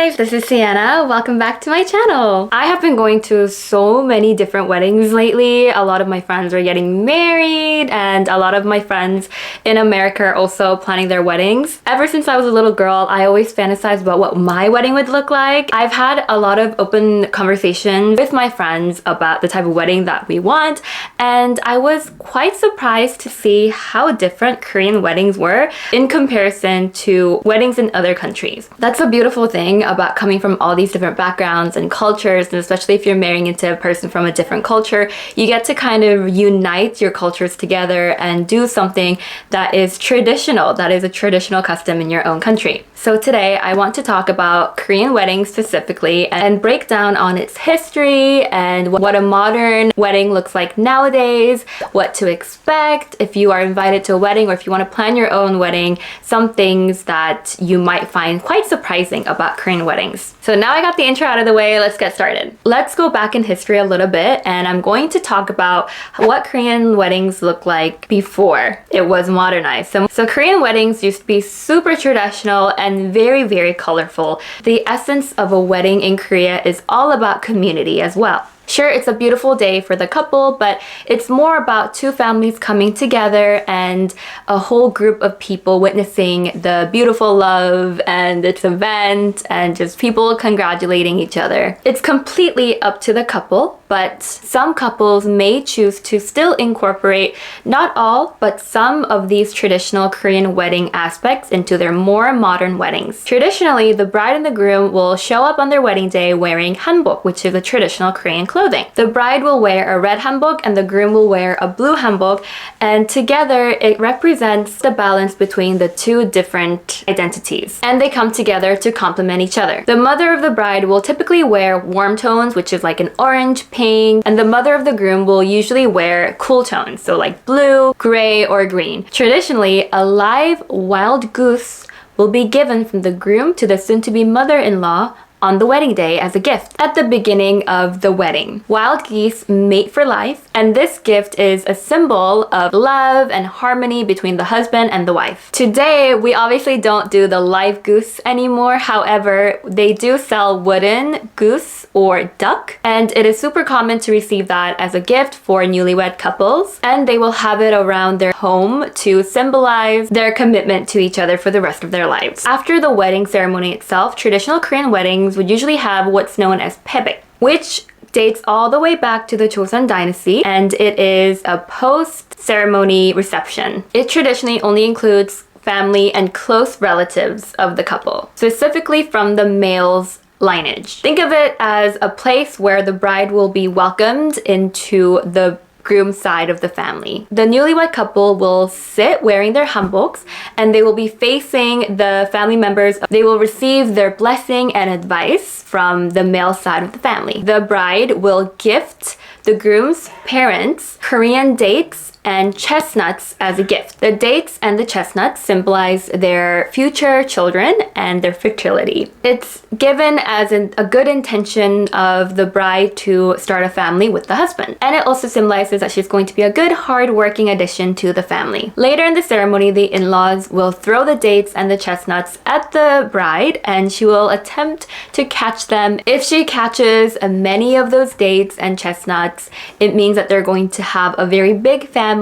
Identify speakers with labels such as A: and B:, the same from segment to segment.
A: guys, this is Sienna. Welcome back to my channel. I have been going to so many different weddings lately. A lot of my friends are getting married and a lot of my friends in America are also planning their weddings. Ever since I was a little girl, I always fantasized about what my wedding would look like. I've had a lot of open conversations with my friends about the type of wedding that we want, and I was quite surprised to see how different Korean weddings were in comparison to weddings in other countries. That's a beautiful thing about coming from all these different backgrounds and cultures, and especially if you're marrying into a person from a different culture, you get to kind of unite your cultures together and do something that is traditional, that is a traditional custom in your own country. So today I want to talk about Korean weddings specifically and break down on its history and what a modern wedding looks like nowadays, what to expect if you are invited to a wedding or if you want to plan your own wedding, some things that you might find quite surprising about Korean weddings. So now I got the intro out of the way, let's get started. Let's go back in history a little bit, and I'm going to talk about what Korean weddings look like before it was modernized. So Korean weddings used to be super traditional and very, very colorful. The essence of a wedding in Korea is all about community as well. Sure, it's a beautiful day for the couple, but it's more about two families coming together and a whole group of people witnessing the beautiful love and its event and just people congratulating each other. It's completely up to the couple, but some couples may choose to still incorporate not all, but some of these traditional Korean wedding aspects into their more modern weddings. Traditionally, the bride and the groom will show up on their wedding day wearing hanbok, which is a traditional Korean clothing. The bride will wear a red hanbok and the groom will wear a blue hanbok, and together it represents the balance between the two different identities, and they come together to complement each other. The mother of the bride will typically wear warm tones, which is like an orange, pink, and the mother of the groom will usually wear cool tones, so like blue, gray, or green. Traditionally, a live wild goose will be given from the groom to the soon-to-be mother-in-law on the wedding day as a gift at the beginning of the wedding. Wild geese mate for life, and this gift is a symbol of love and harmony between the husband and the wife. Today, we obviously don't do the live goose anymore. However, they do sell wooden goose or duck, and it is super common to receive that as a gift for newlywed couples, and they will have it around their home to symbolize their commitment to each other for the rest of their lives. After the wedding ceremony itself, traditional Korean weddings would usually have what's known as pebek, which dates all the way back to the Joseon dynasty, and it is a post-ceremony reception. It traditionally only includes family and close relatives of the couple, specifically from the male's lineage. Think of it as a place where the bride will be welcomed into the groom's side of the family. The newlywed couple will sit wearing their hanboks, and they will be facing the family members. They will receive their blessing and advice from the male side of the family. The bride will gift the groom's parents Korean dates and chestnuts as a gift. The dates and the chestnuts symbolize their future children and their fertility. It's given as a good intention of the bride to start a family with the husband. And it also symbolizes that she's going to be a good, hard-working addition to the family. Later in the ceremony, the in-laws will throw the dates and the chestnuts at the bride, and she will attempt to catch them. If she catches many of those dates and chestnuts, it means that they're going to have a very big family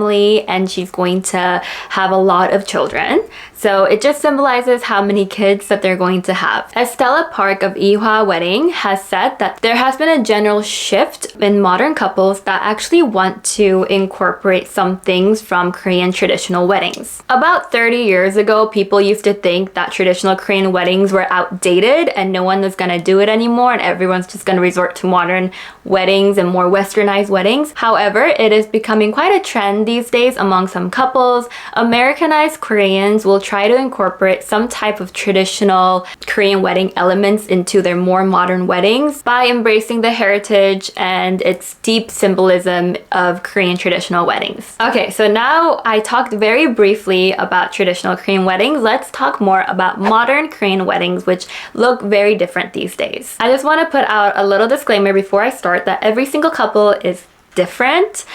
A: and she's going to have a lot of children. So it just symbolizes how many kids that they're going to have. Estella Park of Ihwa Wedding has said that there has been a general shift in modern couples that actually want to incorporate some things from Korean traditional weddings. About 30 years ago, people used to think that traditional Korean weddings were outdated and no one was gonna do it anymore and everyone's just gonna resort to modern weddings and more westernized weddings. However, it is becoming quite a trend these days among some couples. Americanized Koreans will try to incorporate some type of traditional Korean wedding elements into their more modern weddings by embracing the heritage and its deep symbolism of Korean traditional weddings. Okay, so now I talked very briefly about traditional Korean weddings. Let's talk more about modern Korean weddings, which look very different these days. I just want to put out a little disclaimer before I start that every single couple is different.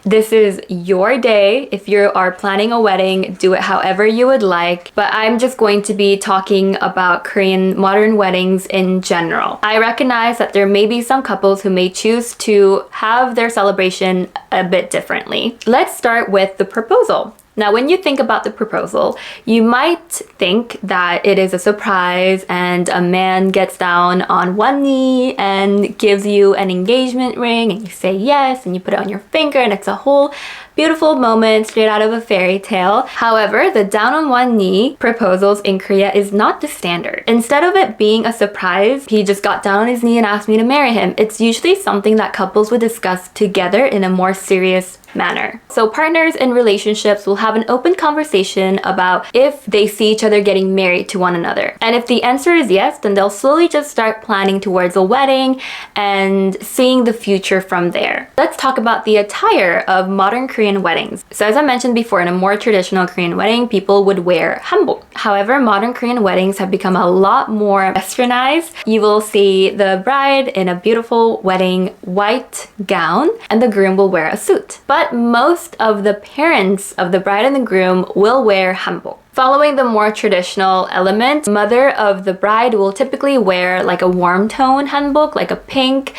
A: This is your day. If you are planning a wedding, do it however you would like. But I'm just going to be talking about Korean modern weddings in general. I recognize that there may be some couples who may choose to have their celebration a bit differently. Let's start with the proposal. Now, when you think about the proposal, you might think that it is a surprise and a man gets down on one knee and gives you an engagement ring and you say yes and you put it on your finger and it's a whole beautiful moment straight out of a fairy tale. However, the down on one knee proposals in Korea is not the standard. Instead of it being a surprise, he just got down on his knee and asked me to marry him, it's usually something that couples would discuss together in a more serious manner. So partners in relationships will have an open conversation about if they see each other getting married to one another. And if the answer is yes, then they'll slowly just start planning towards a wedding and seeing the future from there. Let's talk about the attire of modern Korean weddings. So as I mentioned before, in a more traditional Korean wedding, people would wear hanbok. However, modern Korean weddings have become a lot more westernized. You will see the bride in a beautiful wedding white gown and the groom will wear a suit. But most of the parents of the bride and the groom will wear hanbok. Following the more traditional element, mother of the bride will typically wear like a warm tone hanbok, like a pink,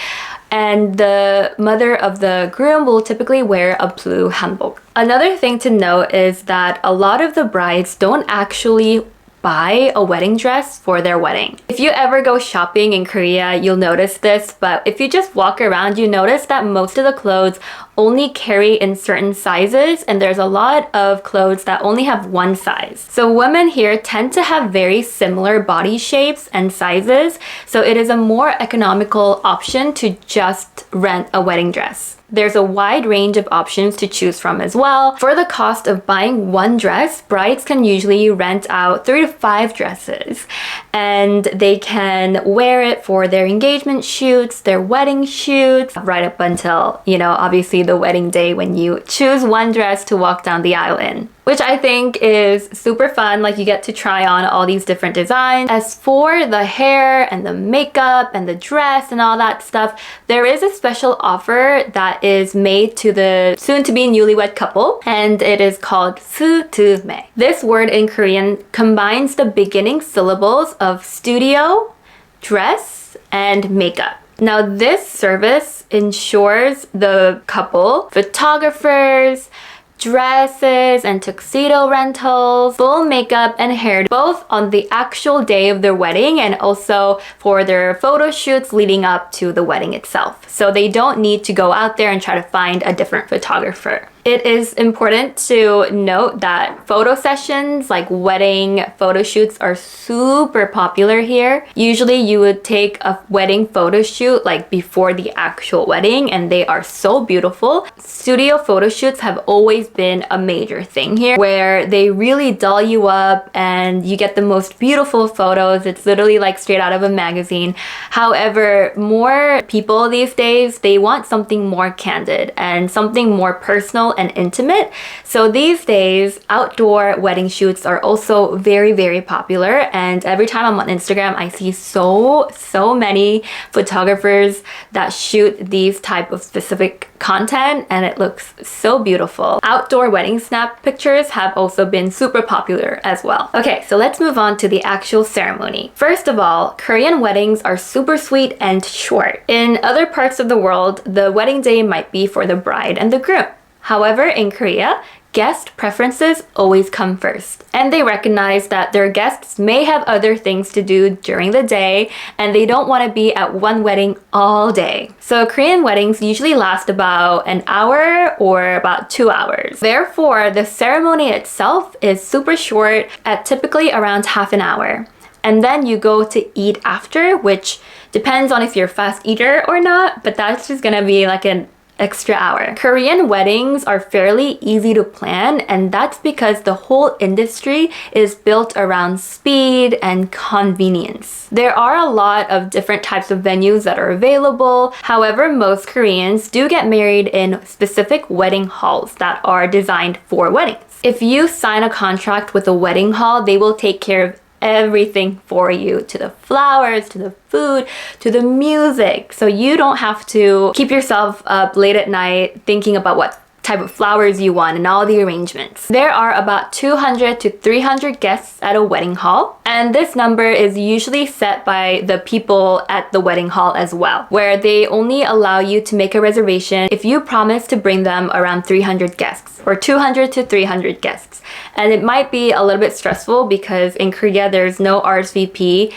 A: and the mother of the groom will typically wear a blue hanbok. Another thing to note is that a lot of the brides don't actually buy a wedding dress for their wedding. If you ever go shopping in Korea, you'll notice this, but if you just walk around, you notice that most of the clothes only carry in certain sizes, and there's a lot of clothes that only have one size. So women here tend to have very similar body shapes and sizes, so it is a more economical option to just rent a wedding dress. There's a wide range of options to choose from as well. For the cost of buying one dress, brides can usually rent out 3 to 5 dresses, and they can wear it for their engagement shoots, their wedding shoots, right up until, obviously the wedding day when you choose one dress to walk down the aisle in, which I think is super fun. Like, you get to try on all these different designs. As for the hair and the makeup and the dress and all that stuff, there is a special offer that is made to the soon-to-be newlywed couple, and it is called 수두매. This word in Korean combines the beginning syllables of studio, dress, and makeup. Now, this service ensures the couple, photographers, dresses and tuxedo rentals, full makeup and hair, both on the actual day of their wedding and also for their photo shoots leading up to the wedding itself. So they don't need to go out there and try to find a different photographer. It is important to note that photo sessions, like wedding photo shoots, are super popular here. Usually you would take a wedding photo shoot like before the actual wedding, and they are so beautiful. Studio photo shoots have always been a major thing here, where they really doll you up and you get the most beautiful photos. It's literally like straight out of a magazine. However, more people these days, they want something more candid and something more personal and intimate. So these days, outdoor wedding shoots are also very, very popular. And every time I'm on Instagram, I see so many photographers that shoot these type of specific content, and it looks so beautiful. Outdoor wedding snap pictures have also been super popular as well. Okay, so let's move on to the actual ceremony. First of all, Korean weddings are super sweet and short. In other parts of the world, the wedding day might be for the bride and the groom. However, in Korea, guest preferences always come first, and they recognize that their guests may have other things to do during the day and they don't want to be at one wedding all day. So Korean weddings usually last about an hour or about 2 hours. Therefore, the ceremony itself is super short at typically around half an hour. And then you go to eat after, which depends on if you're a fast eater or not, but that's just gonna be like an extra hour. Korean weddings are fairly easy to plan, and that's because the whole industry is built around speed and convenience. There are a lot of different types of venues that are available. However, most Koreans do get married in specific wedding halls that are designed for weddings. If you sign a contract with a wedding hall, they will take care of everything for you, to the flowers, to the food, to the music. So you don't have to keep yourself up late at night thinking about what type of flowers you want and all the arrangements. There are about 200 to 300 guests at a wedding hall, and this number is usually set by the people at the wedding hall as well, where they only allow you to make a reservation if you promise to bring them around 300 guests, or 200 to 300 guests. And it might be a little bit stressful because in Korea there's no RSVP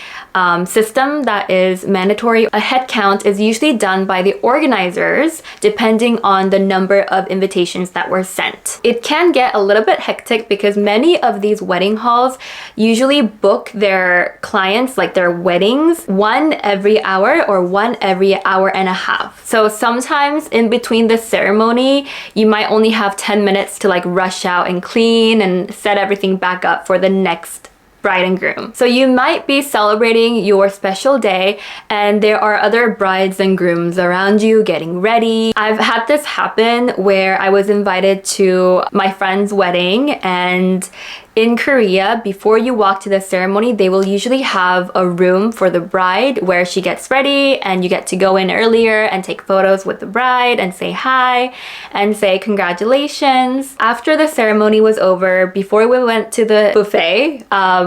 A: system that is mandatory. A head count is usually done by the organizers depending on the number of invitations that were sent. It can get a little bit hectic because many of these wedding halls usually book their clients, like their weddings, one every hour or one every hour and a half. So sometimes in between the ceremony, you might only have 10 minutes to like rush out and clean and set everything back up for the next bride and groom. So you might be celebrating your special day and there are other brides and grooms around you getting ready. I've had this happen where I was invited to my friend's wedding, and in Korea, before you walk to the ceremony, they will usually have a room for the bride where she gets ready and you get to go in earlier and take photos with the bride and say hi and say congratulations. After the ceremony was over, before we went to the buffet,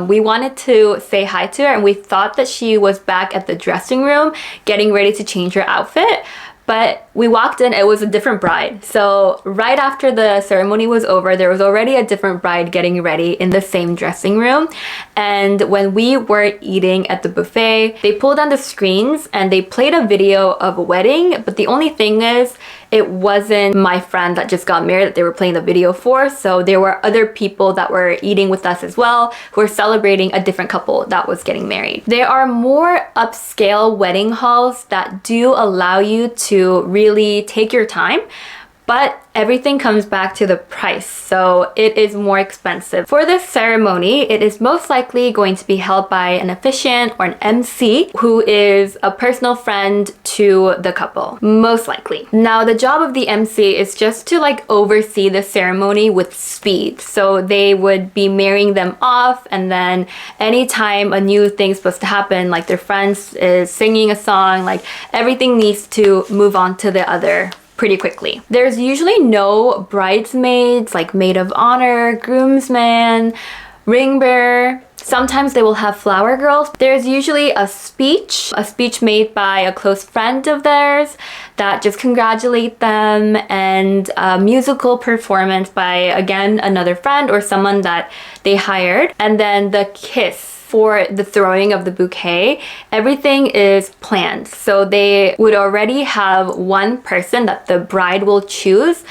A: we wanted to say hi to her and we thought that she was back at the dressing room getting ready to change her outfit. But we walked in, it was a different bride. So right after the ceremony was over, there was already a different bride getting ready in the same dressing room. And when we were eating at the buffet, they pulled on the screens and they played a video of a wedding. But the only thing is, it wasn't my friend that just got married that they were playing the video for. So there were other people that were eating with us as well who were celebrating a different couple that was getting married. There are more upscale wedding halls that do allow you to really take your time, but everything comes back to the price, so it is more expensive. For this ceremony, it is most likely going to be held by an officiant or an MC who is a personal friend to the couple, most likely. Now, the job of the MC is just to like oversee the ceremony with speed. So they would be marrying them off, and then anytime a new thing's supposed to happen, like their friends is singing a song, like everything needs to move on to the other pretty quickly. There's usually no bridesmaids, like maid of honor, groomsman, ring bearer. Sometimes they will have flower girls. There's usually a speech made by a close friend of theirs that just congratulate them, and a musical performance by, again, another friend or someone that they hired. And then the kiss. For the throwing of the bouquet, everything is planned. So they would already have one person that the bride will choose,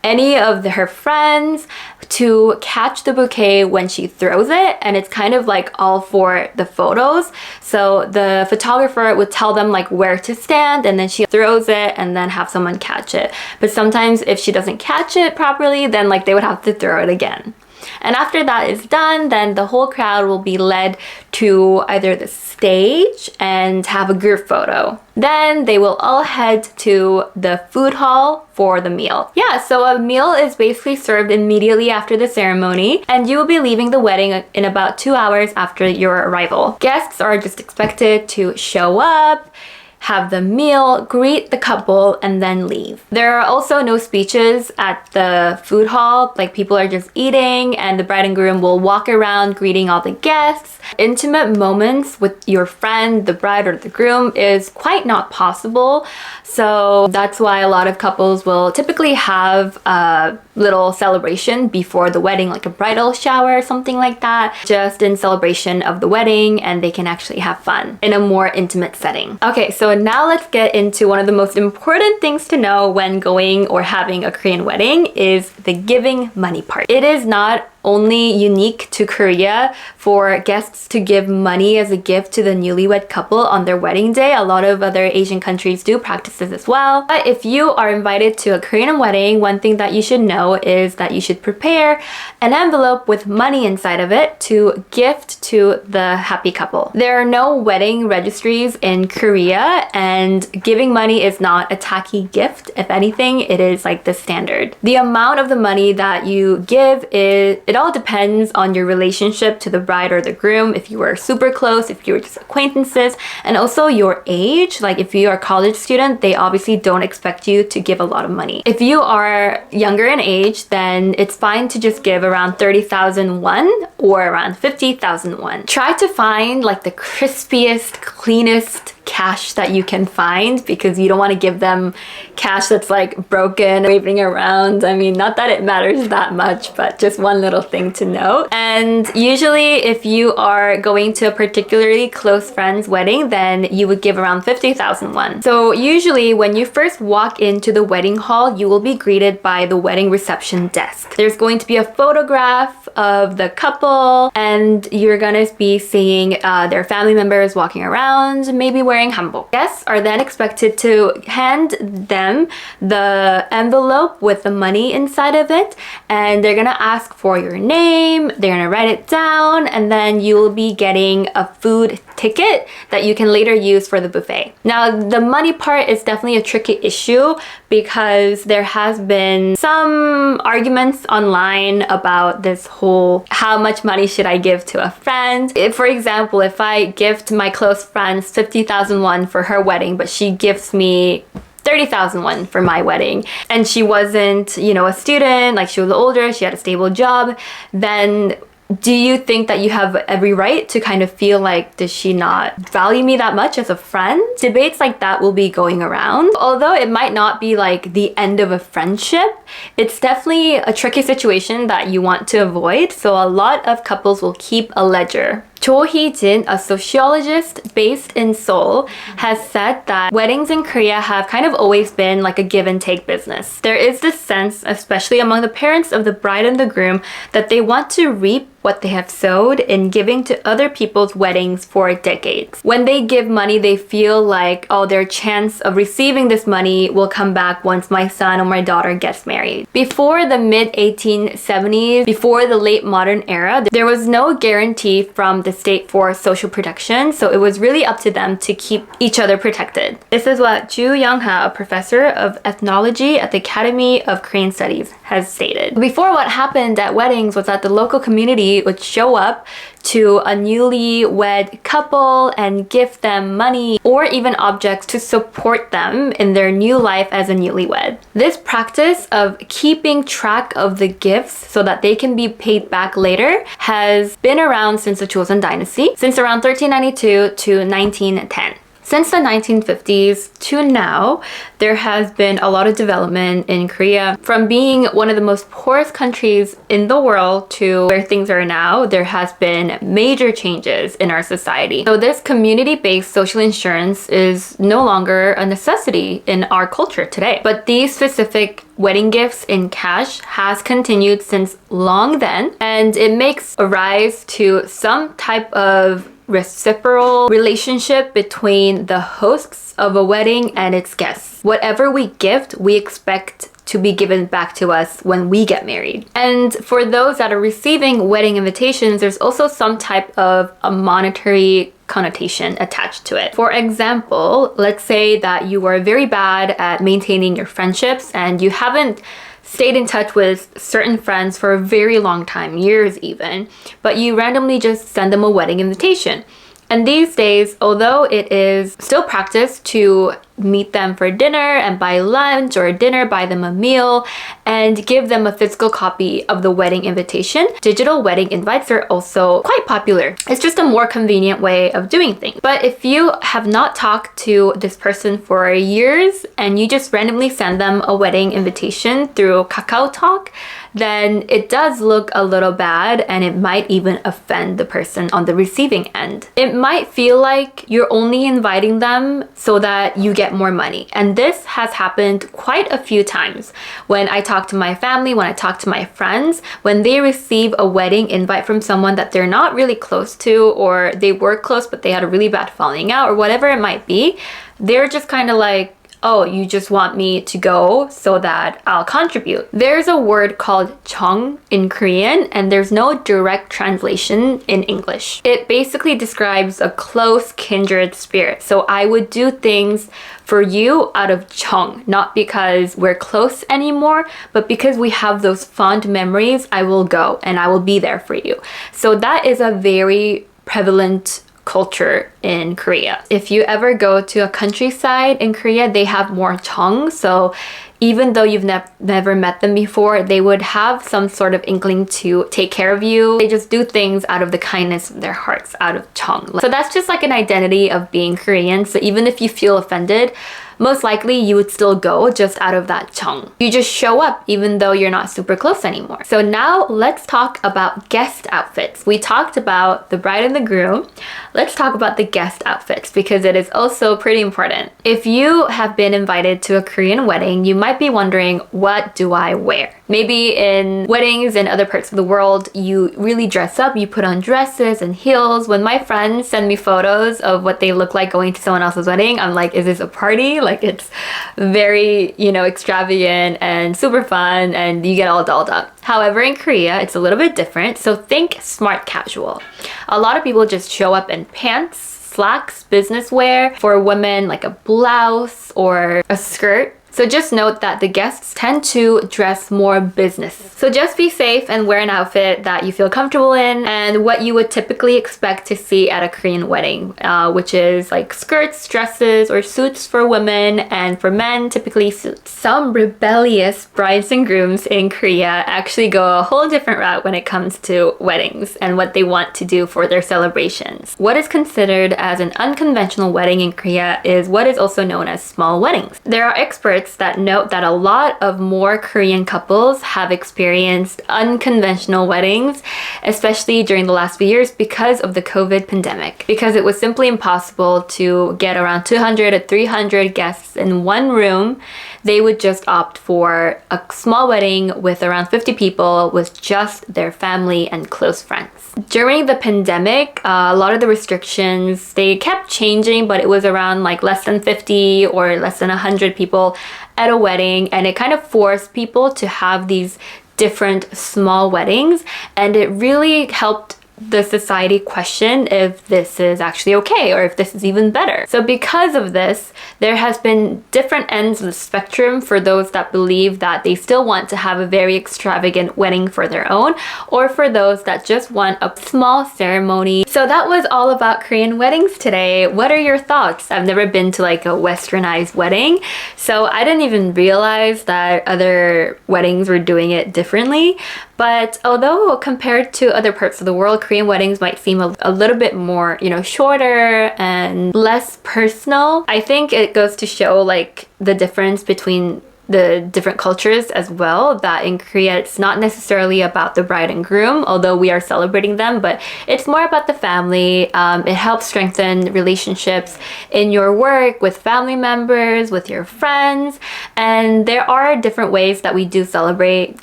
A: any of her friends, to catch the bouquet when she throws it, and it's kind of like all for the photos. So the photographer would tell them like where to stand, and then she throws it and then have someone catch it. But sometimes if she doesn't catch it properly, then like they would have to throw it again. And after that is done, then the whole crowd will be led to either the stage and have a group photo. Then they will all head to the food hall for the meal. Yeah, so a meal is basically served immediately after the ceremony, and you will be leaving the wedding in about 2 hours after your arrival. Guests are just expected to show up, have the meal, greet the couple, and then leave. There are also no speeches at the food hall, like people are just eating and the bride and groom will walk around greeting all the guests. Intimate moments with your friend, the bride or the groom, is quite not possible. So that's why a lot of couples will typically have a little celebration before the wedding, like a bridal shower or something like that, just in celebration of the wedding, and they can actually have fun in a more intimate setting. Okay, so now let's get into one of the most important things to know when going or having a Korean wedding is the giving money part. It is not only unique to Korea for guests to give money as a gift to the newlywed couple on their wedding day. A lot of other Asian countries do practice this as well. But if you are invited to a Korean wedding, one thing that you should know is that you should prepare an envelope with money inside of it to gift to the happy couple. There are no wedding registries in Korea, and giving money is not a tacky gift. If anything, it is like the standard. The amount of the money that you give is It all depends on your relationship to the bride or the groom, if you were super close, if you were just acquaintances, and also your age. Like if you are a college student, they obviously don't expect you to give a lot of money. If you are younger in age, then it's fine to just give around 30,000 won or around 50,000 won. Try to find like the crispiest, cleanest cash that you can find, because you don't want to give them cash that's like broken, waving around. I mean, not that it matters that much, but just one little thing to note. And usually if you are going to a particularly close friend's wedding, then you would give around 50,000 won. So usually when you first walk into the wedding hall, you will be greeted by the wedding reception desk. There's going to be a photograph of the couple, and you're gonna be seeing their family members walking around, maybe wearing hanbok. Guests are then expected to hand them the envelope with the money inside of it, and they're gonna ask for your name, they're gonna write it down, and then you'll be getting a food ticket that you can later use for the buffet. Now, the money part is definitely a tricky issue because there has been some arguments online about this whole how much money should I give to a friend. If, for example, if I gift my close friends 50,000 won for her wedding, but she gives me 30,000 won for my wedding, and she wasn't, you know, a student, like she was older, she had a stable job, then do you think that you have every right to kind of feel like, does she not value me that much as a friend? Debates like that will be going around. Although it might not be like the end of a friendship, it's definitely a tricky situation that you want to avoid. So a lot of couples will keep a ledger. Cho Hee-jin, a sociologist based in Seoul, has said that weddings in Korea have kind of always been like a give and take business. There is this sense, especially among the parents of the bride and the groom, that they want to reap what they have sowed in giving to other people's weddings for decades. When they give money, they feel like, oh, their chance of receiving this money will come back once my son or my daughter gets married. Before the mid-1870s, before the late modern era, there was no guarantee from the state for social protection, so it was really up to them to keep each other protected. This is what Ju Young-ha, a professor of ethnology at the Academy of Korean Studies, has stated. Before, what happened at weddings was that the local community would show up to a newly-wed couple and give them money or even objects to support them in their new life as a newlywed. This practice of keeping track of the gifts so that they can be paid back later has been around since the Joseon dynasty, since around 1392 to 1910. Since the 1950s to now, there has been a lot of development in Korea. From being one of the most poorest countries in the world to where things are now, there has been major changes in our society. So this community-based social insurance is no longer a necessity in our culture today. But these specific wedding gifts in cash has continued since long then, and it makes a rise to some type of reciprocal relationship between the hosts of a wedding and its guests. Whatever we gift, we expect to be given back to us when we get married. And for those that are receiving wedding invitations, there's also some type of a monetary connotation attached to it. For example, let's say that you are very bad at maintaining your friendships and you haven't stayed in touch with certain friends for a very long time, years even, but you randomly just send them a wedding invitation. And these days, although it is still practiced to meet them for dinner and buy lunch or dinner, buy them a meal, and give them a physical copy of the wedding invitation, digital wedding invites are also quite popular. It's just a more convenient way of doing things. But if you have not talked to this person for years and you just randomly send them a wedding invitation through KakaoTalk, then it does look a little bad and it might even offend the person on the receiving end. It might feel like you're only inviting them so that you get more money. And this has happened quite a few times. When I talk to my family, when I talk to my friends, when they receive a wedding invite from someone that they're not really close to, or they were close but they had a really bad falling out, or whatever it might be, they're just kind of like, oh, you just want me to go so that I'll contribute. There's a word called 정 in Korean, and there's no direct translation in English. It basically describes a close kindred spirit. So I would do things for you out of 정, not because we're close anymore, but because we have those fond memories. I will go and I will be there for you. So that is a very prevalent culture in Korea. If you ever go to a countryside in Korea, they have more 정. So even though you've never met them before, they would have some sort of inkling to take care of you. They just do things out of the kindness of their hearts, out of 정. So that's just like an identity of being Korean. So even if you feel offended, most likely you would still go just out of that 정. You just show up even though you're not super close anymore. So now let's talk about guest outfits. We talked about the bride and the groom. Let's talk about the guest outfits because it is also pretty important. If you have been invited to a Korean wedding, you might be wondering, what do I wear? Maybe in weddings in other parts of the world, you really dress up, you put on dresses and heels. When my friends send me photos of what they look like going to someone else's wedding, I'm like, is this a party? Like, it's very, extravagant and super fun and you get all dolled up. However, in Korea, it's a little bit different. So think smart casual. A lot of people just show up in pants, slacks, business wear. For women, like a blouse or a skirt. So just note that the guests tend to dress more business. So just be safe and wear an outfit that you feel comfortable in and what you would typically expect to see at a Korean wedding, which is like skirts, dresses, or suits for women, and for men, typically suits. Some rebellious brides and grooms in Korea actually go a whole different route when it comes to weddings and what they want to do for their celebrations. What is considered as an unconventional wedding in Korea is what is also known as small weddings. There are experts that note that a lot of more Korean couples have experienced unconventional weddings, especially during the last few years because of the COVID pandemic. Because it was simply impossible to get around 200 to 300 guests in one room, they would just opt for a small wedding with around 50 people with just their family and close friends. During the pandemic, a lot of the restrictions, they kept changing, but it was around like less than 50 or less than 100 people at a wedding, and it kind of forced people to have these different small weddings, and it really helped the society question if this is actually okay or if this is even better. So because of this, there has been different ends of the spectrum for those that believe that they still want to have a very extravagant wedding for their own, or for those that just want a small ceremony. So that was all about Korean weddings today. What are your thoughts? I've never been to like a westernized wedding, so I didn't even realize that other weddings were doing it differently. But although compared to other parts of the world, Korean weddings might seem a little bit more, shorter and less personal, I think it goes to show like the difference between the different cultures as well, that in Korea it's not necessarily about the bride and groom, although we are celebrating them, but it's more about the family. It helps strengthen relationships in your work, with family members, with your friends, and there are different ways that we do celebrate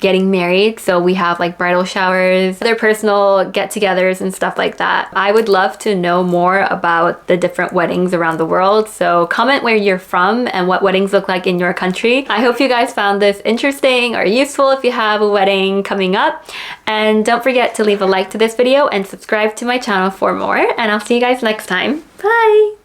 A: getting married. So we have like bridal showers, other personal get-togethers and stuff like that. I would love to know more about the different weddings around the world, so comment where you're from and what weddings look like in your country. I hope you guys found this interesting or useful if you have a wedding coming up. And don't forget to leave a like to this video and subscribe to my channel for more. And I'll see you guys next time. Bye!